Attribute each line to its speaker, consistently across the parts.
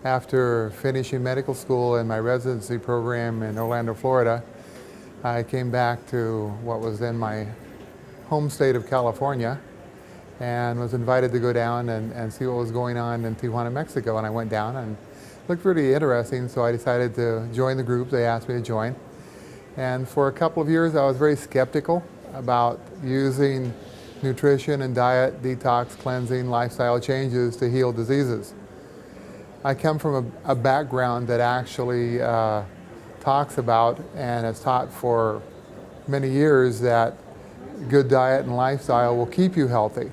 Speaker 1: After finishing medical school and my residency program in Orlando, Florida, I came back to what was then my home state of California and was invited to go down and see what was going on in Tijuana, Mexico. And I went down and it looked pretty interesting, so I decided to join the group. They asked me to join. And for a couple of years, I was very skeptical about using nutrition and diet, detox, cleansing, lifestyle changes to heal diseases. I come from a background that actually talks about and has taught for many years that good diet and lifestyle will keep you healthy.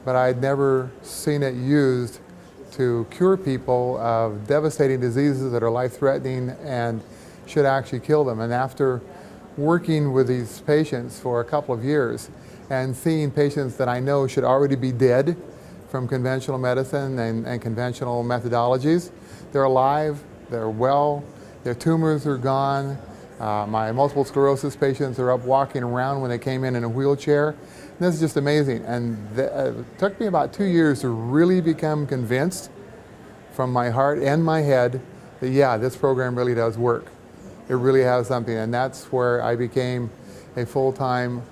Speaker 1: But I'd never seen it used to cure people of devastating diseases that are life-threatening and should actually kill them. And after working with these patients for a couple of years and seeing patients that I know should already be dead from conventional medicine and conventional methodologies, they're alive, they're well, their tumors are gone. My multiple sclerosis patients are up walking around when they came in a wheelchair. And this is just amazing. And it took me about 2 years to really become convinced from my heart and my head that, yeah, this program really does work. It really has something. And that's where I became a full-time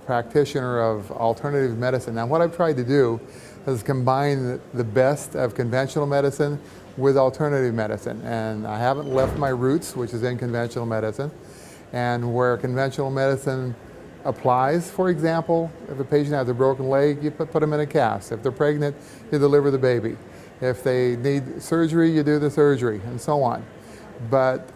Speaker 1: practitioner of alternative medicine. Now, what I've tried to do is combine the best of conventional medicine with alternative medicine. And I haven't left my roots, which is in conventional medicine. And where conventional medicine applies, for example, if a patient has a broken leg, you put them in a cast. If they're pregnant, you deliver the baby. If they need surgery, you do the surgery, and so on. But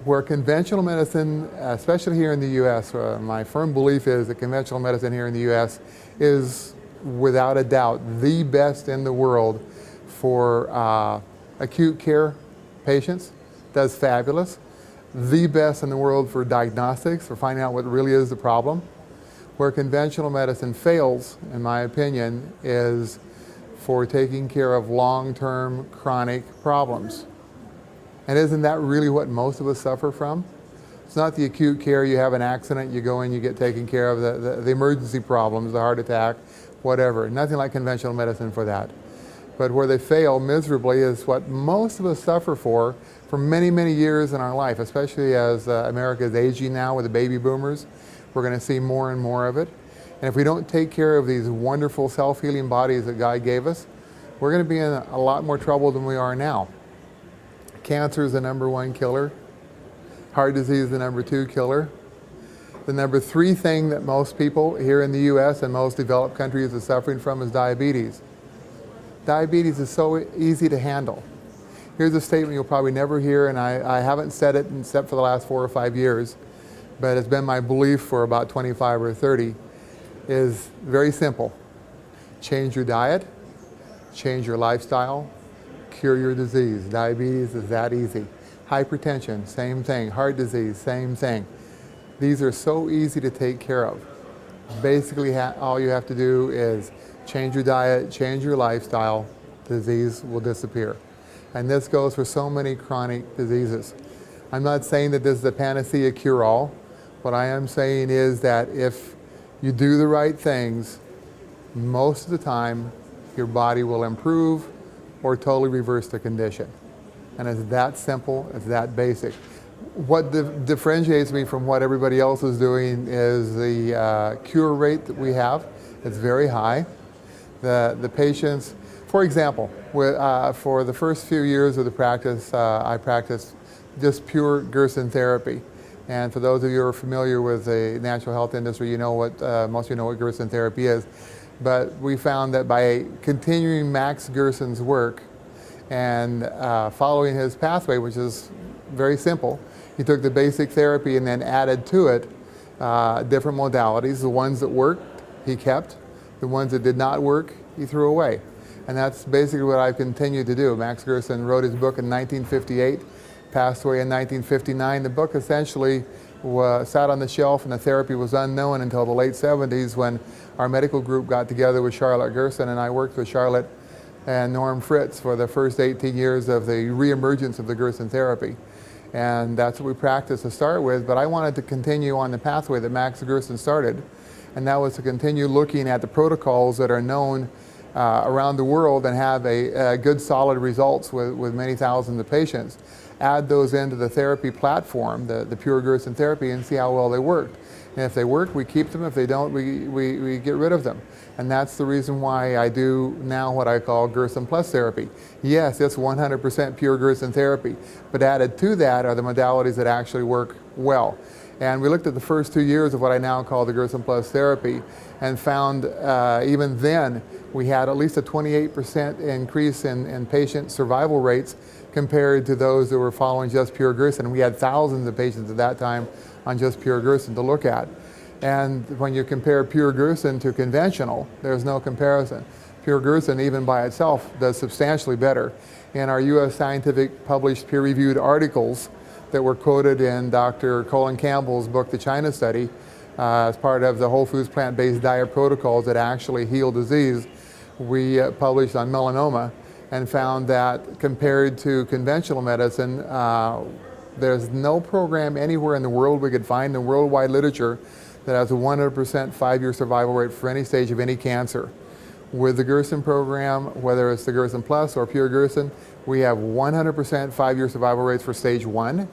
Speaker 1: where conventional medicine, especially here in the U.S., my firm belief is that conventional medicine here in the U.S. is without a doubt the best in the world for acute care patients, does fabulous. The best in the world for diagnostics, for finding out what really is the problem. Where conventional medicine fails, in my opinion, is for taking care of long-term chronic problems. And isn't that really what most of us suffer from? It's not the acute care, you have an accident, you go in, you get taken care of, the emergency problems, the heart attack, whatever. Nothing like conventional medicine for that. But where they fail miserably is what most of us suffer for many, many years in our life, especially as America is aging now with the baby boomers. We're going to see more and more of it. And if we don't take care of these wonderful self-healing bodies that God gave us, we're going to be in a lot more trouble than we are now. Cancer is the #1 killer. Heart disease is the #2 killer. The #3 thing that most people here in the U.S. and most developed countries are suffering from is diabetes. Diabetes is so easy to handle. Here's a statement you'll probably never hear, and I haven't said it except for the last 4 or 5 years, but it's been my belief for about 25 or 30, is very simple. Change your diet, change your lifestyle, cure your disease. Diabetes is that easy. Hypertension, same thing. Heart disease, same thing. These are so easy to take care of. Basically, all you have to do is change your diet, change your lifestyle, disease will disappear. And this goes for so many chronic diseases. I'm not saying that this is a panacea cure-all. What I am saying is that if you do the right things, most of the time, your body will improve or totally reverse the condition. And it's that simple, it's that basic. What differentiates me from what everybody else is doing is the cure rate that we have. It's very high. The patients, for example, for the first few years of the practice, I practiced just pure Gerson therapy. And for those of you who are familiar with the natural health industry, you know what, most of you know what Gerson therapy is. But we found that by continuing Max Gerson's work and following his pathway, which is very simple, he took the basic therapy and then added to it different modalities. The ones that worked, he kept. The ones that did not work, he threw away. And that's basically what I've continued to do. Max Gerson wrote his book in 1958, passed away in 1959. The book essentially sat on the shelf and the therapy was unknown until the late 70s when our medical group got together with Charlotte Gerson, and I worked with Charlotte and Norm Fritz for the first 18 years of the reemergence of the Gerson therapy. And that's what we practiced to start with, but I wanted to continue on the pathway that Max Gerson started, and that was to continue looking at the protocols that are known around the world and have a good solid results with many thousands of patients. Add those into the therapy platform, the Pure Gerson therapy, and see how well they work. And if they work, we keep them. If they don't, we get rid of them. And that's the reason why I do now what I call Gerson Plus therapy. Yes, it's 100% pure Gerson therapy, but added to that are the modalities that actually work well. And we looked at the first 2 years of what I now call the Gerson Plus therapy and found even then we had at least a 28% increase in patient survival rates compared to those that were following just pure Gerson. We had thousands of patients at that time on just pure Gerson to look at. And when you compare pure Gerson to conventional, there's no comparison. Pure Gerson, even by itself, does substantially better. In our U.S. scientific published peer-reviewed articles that were quoted in Dr. Colin Campbell's book, The China Study, as part of the Whole Foods Plant-Based Diet Protocols that actually heal disease, we published on melanoma and found that compared to conventional medicine, there's no program anywhere in the world we could find in worldwide literature that has a 100% 5-year survival rate for any stage of any cancer. With the Gerson program, whether it's the Gerson Plus or Pure Gerson, we have 100% 5-year survival rates for stage 1,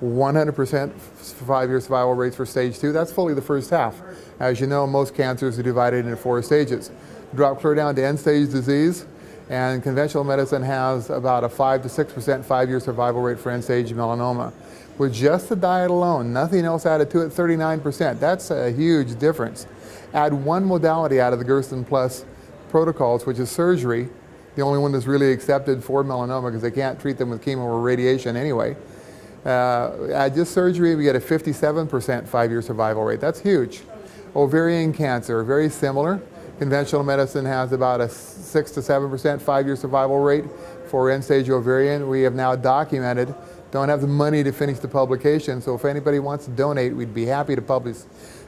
Speaker 1: 100% 5-year survival rates for stage 2. That's fully the first half. As you know, most cancers are divided into 4 stages. Drop clear down to end-stage disease, and conventional medicine has about a 5 to 6% 5-year survival rate for end-stage melanoma. With just the diet alone, nothing else added to it, 39%. That's a huge difference. Add one modality out of the Gerson Plus protocols, which is surgery, the only one that's really accepted for melanoma because they can't treat them with chemo or radiation anyway. Add just surgery, we get a 57% 5-year survival rate. That's huge. Ovarian cancer, very similar. Conventional medicine has about a 6 to 7% 5-year survival rate for end-stage ovarian. We have now documented, don't have the money to finish the publication, so if anybody wants to donate, we'd be happy to publish.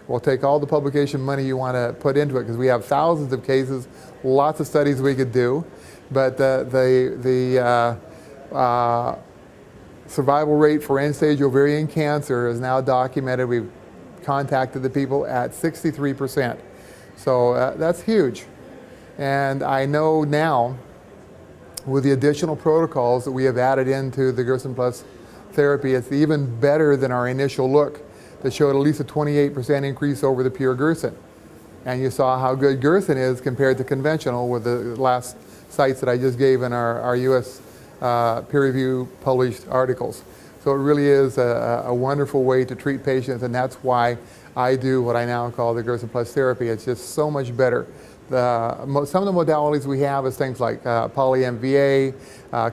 Speaker 1: We'll take all the publication money you want to put into it because we have thousands of cases, lots of studies we could do, but the survival rate for end-stage ovarian cancer is now documented. We've contacted the people at 63%. So that's huge. And I know now, with the additional protocols that we have added into the Gerson Plus therapy, it's even better than our initial look that showed at least a 28% increase over the pure Gerson. And you saw how good Gerson is compared to conventional with the last sites that I just gave in our U.S. Peer review published articles. So it really is a wonderful way to treat patients, and that's why I do what I now call the Gerson Plus therapy. It's just so much better. Some of the modalities we have is things like poly-MVA,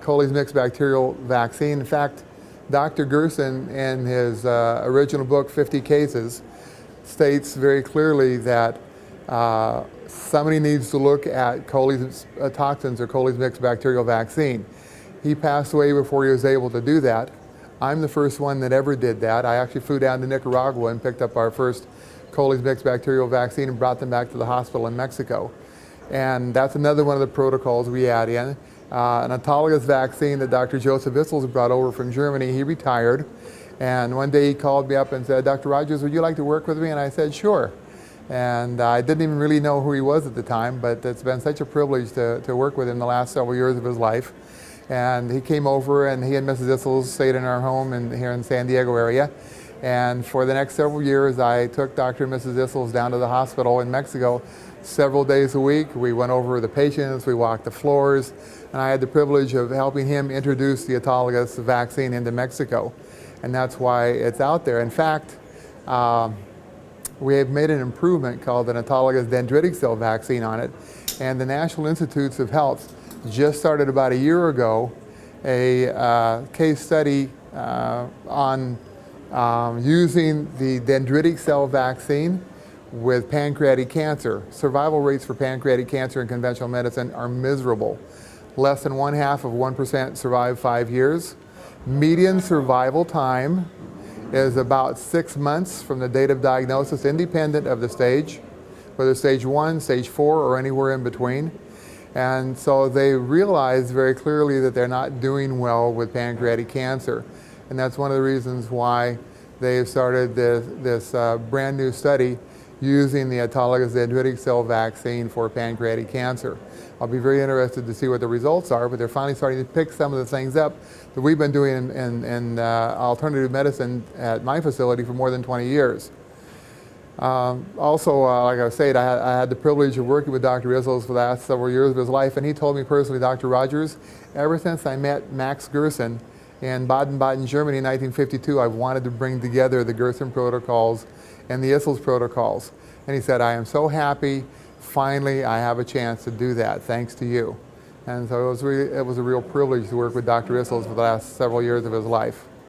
Speaker 1: Coley's mixed bacterial vaccine. In fact, Dr. Gerson, in his original book, 50 Cases, states very clearly that somebody needs to look at Coley's toxins or Coley's mixed bacterial vaccine. He passed away before he was able to do that. I'm the first one that ever did that. I actually flew down to Nicaragua and picked up our first Coley's mixed bacterial vaccine and brought them back to the hospital in Mexico. And that's another one of the protocols we add in. An autologous vaccine that Dr. Joseph Issels brought over from Germany. He retired, and one day he called me up and said, "Dr. Rogers, would you like to work with me?" And I said, "Sure." And I didn't even really know who he was at the time, but it's been such a privilege to work with him the last several years of his life. And he came over, and he and Mrs. Issels stayed in our home here in San Diego area. And for the next several years, I took Dr. and Mrs. Issels down to the hospital in Mexico several days a week. We went over the patients, we walked the floors, and I had the privilege of helping him introduce the autologous vaccine into Mexico. And that's why it's out there. In fact, we have made an improvement called an autologous dendritic cell vaccine on it. And the National Institutes of Health just started about a year ago a case study on using the dendritic cell vaccine with pancreatic cancer. Survival rates for pancreatic cancer in conventional medicine are miserable. Less than 0.5% survive 5 years. Median survival time is about 6 months from the date of diagnosis, independent of the stage, whether stage 1, stage 4, or anywhere in between. And so they realize very clearly that they're not doing well with pancreatic cancer. And that's one of the reasons why they've started this brand new study using the autologous dendritic cell vaccine for pancreatic cancer. I'll be very interested to see what the results are, but they're finally starting to pick some of the things up that we've been doing in alternative medicine at my facility for more than 20 years. Also, like I said, I had the privilege of working with Dr. Isles for the last several years of his life, and he told me personally, Dr. Rogers, ever since I met Max Gerson in Baden-Baden, Germany in 1952, I've wanted to bring together the Gerson protocols and the Isles protocols. And he said, I am so happy, finally I have a chance to do that, thanks to you. And so it was a real privilege to work with Dr. Isles for the last several years of his life.